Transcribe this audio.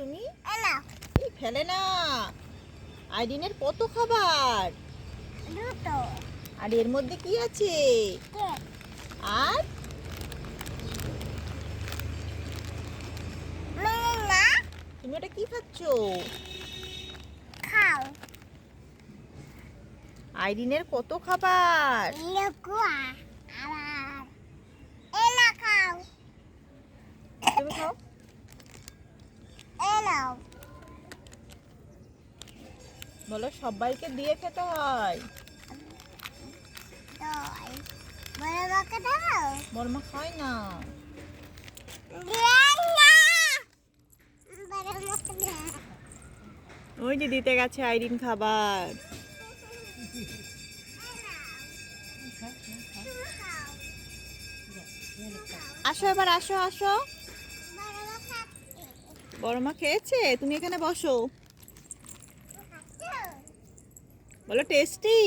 তুমি? এই ফেলে না। আইরিনের কত খাবার, আর এর মধ্যে কি আছে? আর তুমি ওটা কি খাচ্ছো? আইরিনের কত খাবার। তুমি খাও। বলো সবাইকে দিয়ে খেতে হয়। বর্মা খায় না। ওই যে দিতে গেছে আইরিন খাবার। আসো এবার, আসো আসো। বড়মা খেয়েছে, তুমি এখানে বসো। বলো টেস্টি।